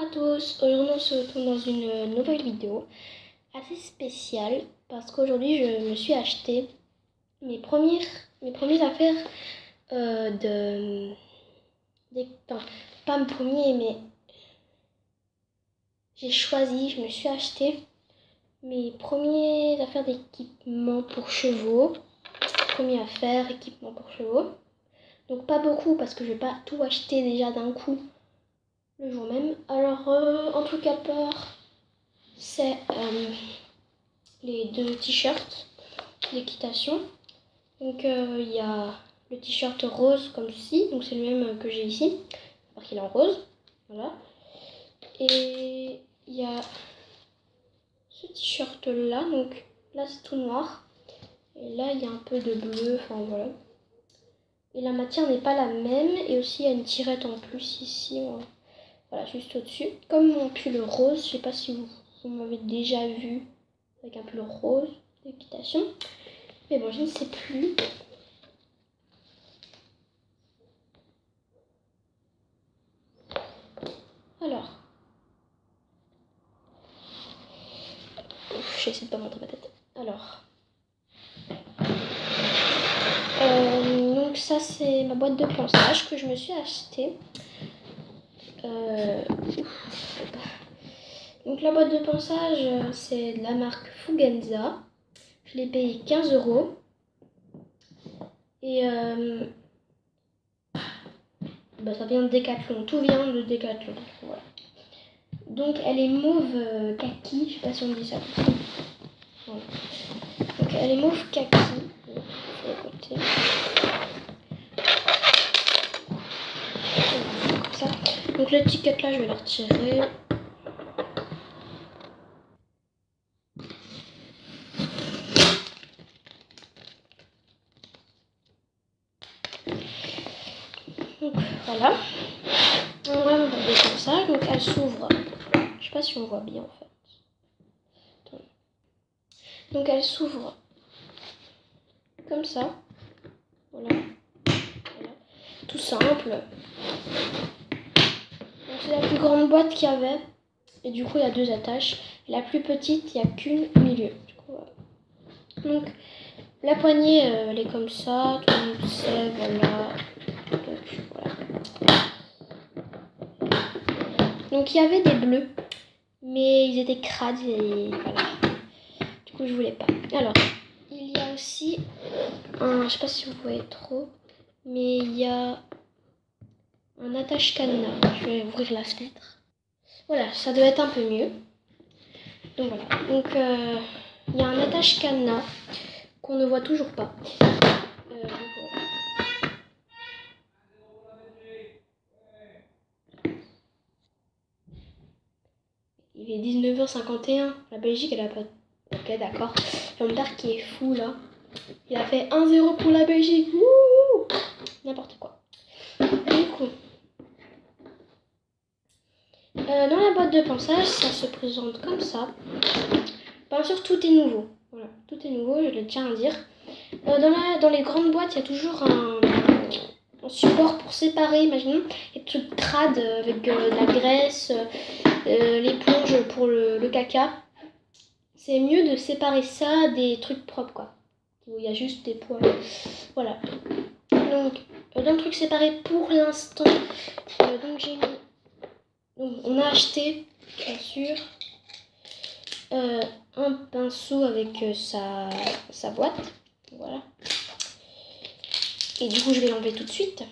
à tous, aujourd'hui on se retrouve dans une nouvelle vidéo assez spéciale parce qu'aujourd'hui je me suis acheté mes premières affaires enfin, pas mes premiers, mais je me suis acheté mes premières affaires d'équipement pour chevaux. Première affaire, équipement pour chevaux. Donc pas beaucoup parce que je vais pas tout acheter déjà d'un coup le jour même. Alors en tout cas c'est les deux t-shirts d'équitation. Donc il y a le t-shirt rose comme ceci, donc c'est le même que j'ai ici, alors qu'il est en rose, voilà. Et il y a ce t-shirt là, donc là c'est tout noir, et là il y a un peu de bleu, enfin voilà. Et la matière n'est pas la même, et aussi il y a une tirette en plus ici, voilà, juste au-dessus. Comme mon pull rose, je sais pas si vous m'avez déjà vu avec un pull rose d'équitation, mais bon, je ne sais plus. Alors, j'essaie de pas montrer ma tête. Alors, donc ça c'est ma boîte de ponçage que je me suis achetée. Donc la boîte de ponçage c'est de la marque Fugenza. Je l'ai payé 15 €. Et ça vient de Decathlon, tout vient de Decathlon. Voilà. Donc elle est mauve kaki, je sais pas si on dit ça comme ça. Voilà. Donc elle est mauve kaki. Sur le côté. Comme ça. Donc l'étiquette là je vais la retirer. Donc voilà. On va me regarder comme ça. Donc elle s'ouvre. Je sais pas si on voit bien en fait. Attends. Donc elle s'ouvre comme ça. Voilà. Tout simple. Donc c'est la plus grande boîte qu'il y avait. Et du coup il y a deux attaches. La plus petite, il n'y a qu'une au milieu. Du coup, voilà. Donc la poignée elle est comme ça. Tout le monde sait, voilà. Donc voilà. Donc il y avait des bleus. Mais ils étaient crades et voilà. Du coup je voulais pas. Alors il y a aussi je sais pas si vous voyez trop, mais il y a un attache cadenas. Je vais ouvrir la fenêtre. Voilà, ça doit être un peu mieux. Donc voilà. Donc il y a un attache cadenas qu'on ne voit toujours pas. Voilà. Il est 19h51. La Belgique, elle a pas. Ok, d'accord. J'ai mon père qui est fou là. Il a fait 1-0 pour la Belgique. Wouhou, n'importe quoi. Du coup, dans la boîte de ponçage, ça se présente comme ça. Bien sûr, tout est nouveau. Voilà, tout est nouveau, je le tiens à dire. Dans les grandes boîtes, il y a toujours un support pour séparer, imaginons, les trucs crades avec de la graisse, l'éponge pour le caca. C'est mieux de séparer ça des trucs propres, quoi. Où il y a juste des poils. Voilà. Donc, dans le truc séparé pour l'instant, donc j'ai mis. Donc, on a acheté, bien sûr, un pinceau avec sa boîte. Voilà. Et du coup, je vais l'enlever tout de suite.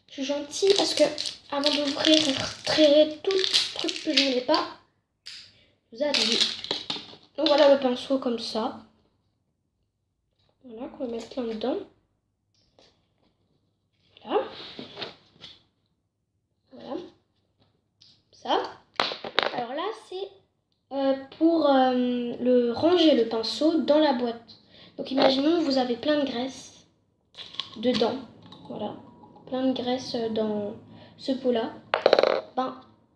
Je suis gentille parce que avant d'ouvrir, je retirerai tout le truc que je ne voulais pas. Vous avez vu. Donc voilà le pinceau comme ça. Voilà, qu'on va mettre plein dedans. Voilà. Voilà. Ça. Alors là, c'est pour le ranger le pinceau dans la boîte. Donc imaginons vous avez plein de graisse dedans. Voilà. Plein de graisse dans ce pot-là.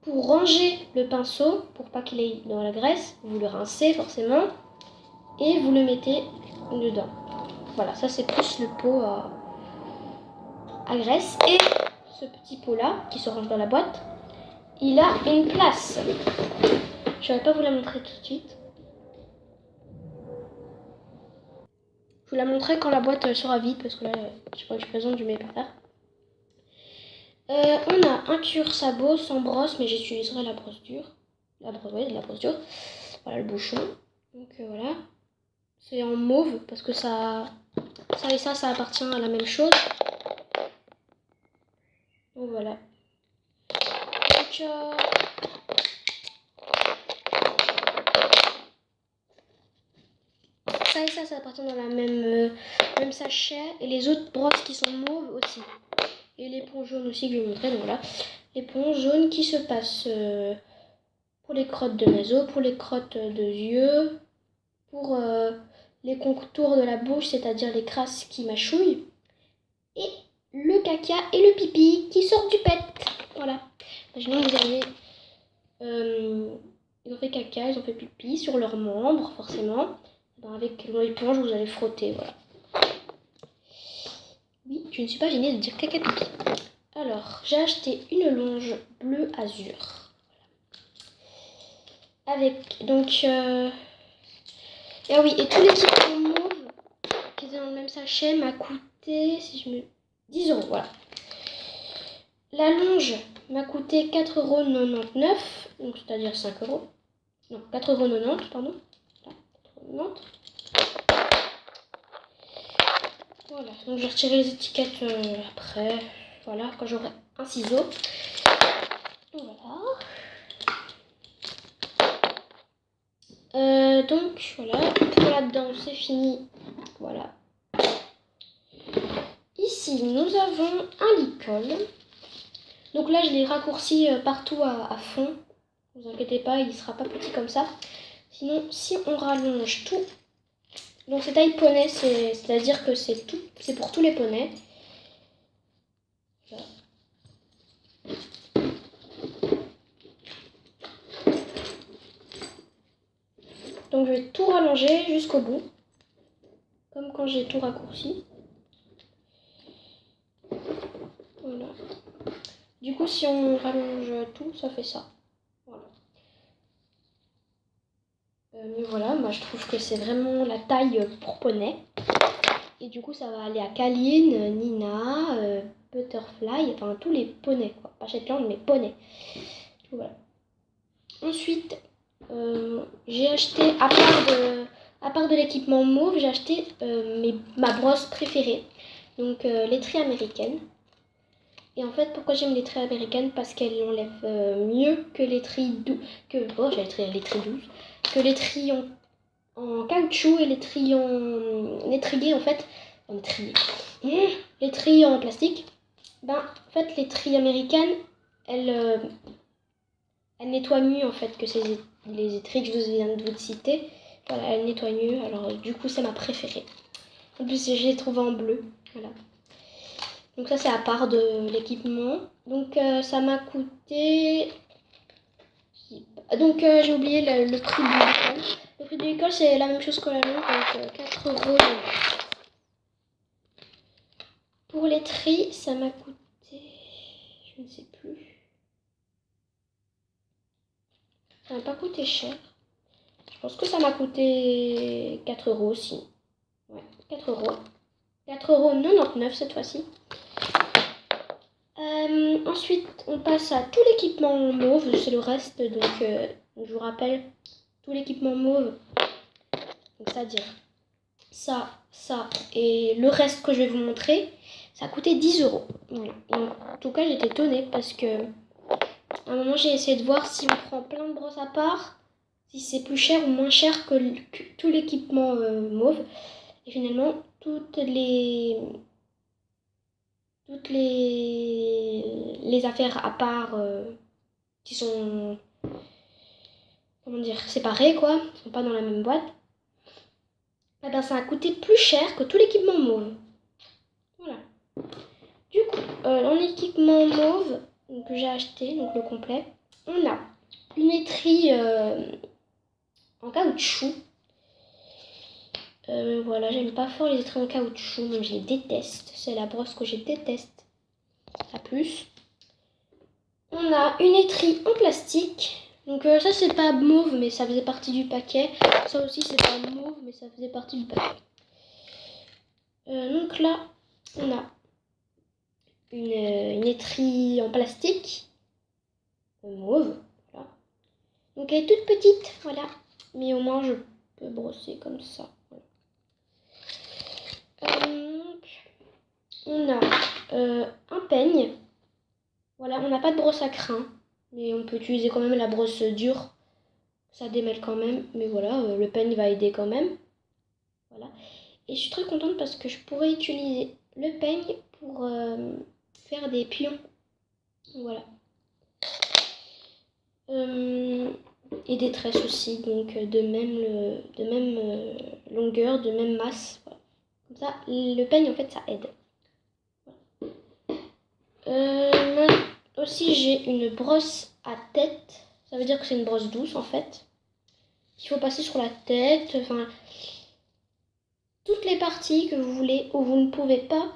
Pour ranger le pinceau, pour pas qu'il ait dans la graisse, vous le rincez forcément et vous le mettez dedans. Voilà, ça c'est plus le pot à graisse. Et ce petit pot-là qui se range dans la boîte, il a une place. Je ne vais pas vous la montrer tout de suite. Je vous la montrerai quand la boîte sera vide parce que là, je sais pas que je présente, je mets par terre. On a un cure-sabot sans brosse, mais j'utiliserai la brosse dure. La brosse dure. Voilà le bouchon. Donc voilà. C'est en mauve parce que ça et ça appartient à la même chose. Donc voilà. Donc, ça et ça appartient dans la même sachet. Et les autres brosses qui sont mauves aussi. Et l'éponge jaune aussi que je vais vous montrer. Donc voilà. L'éponge jaune qui se passe pour les crottes de naseau, pour les crottes de yeux, pour les contours de la bouche, c'est-à-dire les crasses qui mâchouillent. Et le caca et le pipi qui sortent du pet. Voilà. Imaginons que vous avez... ils ont fait caca, ils ont fait pipi sur leurs membres, forcément. Ben, avec l'éponge, vous allez frotter, voilà. Oui, je ne suis pas gênée de dire caca pipi. Alors, j'ai acheté une longe bleu azur. Avec, donc... Ah oui, et tous les petits mauves qui étaient dans le même sachet m'a coûté, si je me... 10 €, voilà. La longe m'a coûté 4,99 €, donc c'est-à-dire 5 €. Non, 4,90 €, pardon. 4,90 €. Voilà, donc je vais retirer les étiquettes après. Voilà, quand j'aurai un ciseau. Voilà. Donc voilà, pour là-dedans c'est fini. Voilà. Ici nous avons un licol. Donc là je l'ai raccourci partout à fond. Ne vous inquiétez pas, il ne sera pas petit comme ça. Sinon si on rallonge tout, donc c'est taille poney, c'est-à-dire que c'est pour tous les poneys. Voilà. Donc je vais tout rallonger jusqu'au bout, comme quand j'ai tout raccourci. Voilà. Du coup, si on rallonge tout, ça fait ça. Voilà. Mais voilà, moi je trouve que c'est vraiment la taille pour poney. Et du coup, ça va aller à Kaline, Nina, Butterfly, enfin tous les poneys, quoi. Pas Shetland, mais poneys. Voilà. Ensuite, j'ai acheté, à part de l'équipement mauve, j'ai acheté ma brosse préférée. Donc, laiterie américaine. Et en fait, pourquoi j'aime laiterie américaine? Parce qu'elle enlève mieux que laiterie douce. J'allais dire laiterie douce. Que laiterie en caoutchouc et laiterie en étrier, en fait. En étrier. Laiterie en plastique. Ben, en fait, laiterie américaine, elle nettoie mieux, en fait, que les étriers que je viens de vous citer. Voilà, elle nettoie mieux. Alors, du coup, c'est ma préférée. En plus, je l'ai trouvée en bleu. Voilà. Donc ça c'est à part de l'équipement. Donc ça m'a coûté... Donc j'ai oublié le prix de l'école. Le prix de l'école c'est la même chose que la longue, donc 4 €. Pour les tris, ça m'a coûté... Je ne sais plus. Ça m'a pas coûté cher. Je pense que ça m'a coûté 4 € aussi. Ouais, 4 €. 4,99 € cette fois-ci. Ensuite, on passe à tout l'équipement mauve, c'est le reste, donc je vous rappelle, tout l'équipement mauve, c'est-à-dire ça et le reste que je vais vous montrer, ça a coûté 10 €. Voilà. Donc, en tout cas, j'étais étonnée parce que à un moment, j'ai essayé de voir si on prend plein de brosses à part, si c'est plus cher ou moins cher que tout l'équipement mauve. Et finalement, toutes les affaires à part qui sont, comment dire, séparées, quoi, qui sont pas dans la même boîte, eh ben, ça a coûté plus cher que tout l'équipement mauve. Voilà. Du coup, en équipement mauve que j'ai acheté, donc le complet, on a une étrie en caoutchouc. Voilà, j'aime pas fort les étries en caoutchouc, donc je les déteste. C'est la brosse que je déteste la plus. On a une étrie en plastique. Donc ça c'est pas mauve mais ça faisait partie du paquet. Ça aussi c'est pas mauve mais ça faisait partie du paquet. Donc là on a une étrie en plastique mauve. Voilà. Donc elle est toute petite, voilà. Mais au moins je peux brosser comme ça. Voilà. On a un peigne. Voilà, on n'a pas de brosse à crin. Mais on peut utiliser quand même la brosse dure. Ça démêle quand même. Mais voilà, le peigne va aider quand même. Voilà. Et je suis très contente parce que je pourrais utiliser le peigne pour faire des pions. Voilà. Et des tresses aussi, donc de même longueur, de même masse. Voilà. Comme ça, le peigne en fait ça aide. Voilà. Aussi j'ai une brosse à tête. Ça veut dire que c'est une brosse douce en fait. Il faut passer sur la tête, enfin toutes les parties que vous voulez où vous ne pouvez pas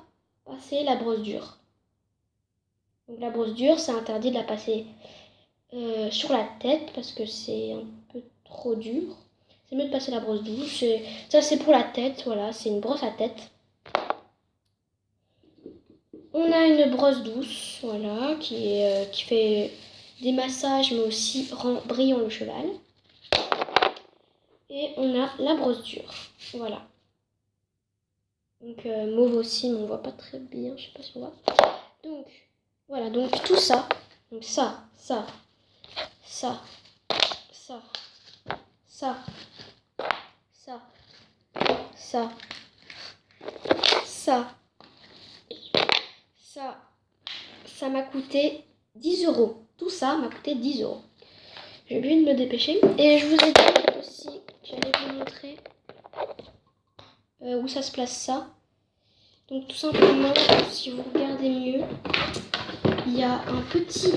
passer la brosse dure. Donc la brosse dure, c'est interdit de la passer sur la tête parce que c'est un peu trop dur. C'est mieux de passer la brosse douce. Ça c'est pour la tête, voilà, c'est une brosse à tête. On a une brosse douce, voilà, qui fait des massages mais aussi rend brillant le cheval. Et on a la brosse dure, voilà. Donc mauve aussi, mais on voit pas très bien, je sais pas si on voit. Donc voilà, donc tout ça, donc ça, ça, ça, ça, ça, ça, ça, ça m'a coûté 10 €. Tout ça m'a coûté 10 €. J'ai oublié de me dépêcher. Et je vous ai dit aussi que j'allais vous montrer où ça se place ça. Donc tout simplement, si vous regardez mieux, il y a un petit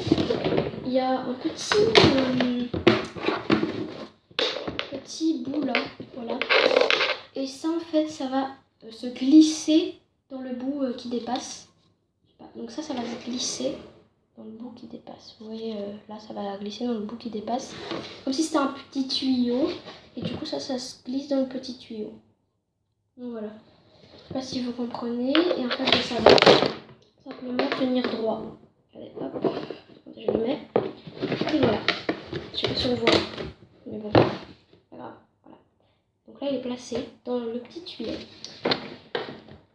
bout là, voilà. Et ça en fait, ça va se glisser dans le bout qui dépasse. Donc ça va se glisser dans le bout qui dépasse. Vous voyez, là, ça va glisser dans le bout qui dépasse. Comme si c'était un petit tuyau. Et du coup, ça se glisse dans le petit tuyau. Donc voilà. Je sais pas si vous comprenez. Et en fait, ça va simplement tenir droit. Allez, hop. Je le mets. Et voilà. Je sais pas si on voit. Mais bon, pas grave. Voilà. Donc là, il est placé dans le petit tuyau.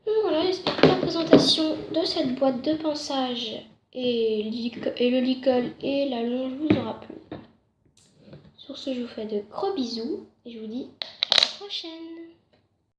Donc voilà, j'espère que la présentation de cette boîte de pinçage et le licol et la longe vous aura plu. Sur ce, je vous fais de gros bisous et je vous dis à la prochaine.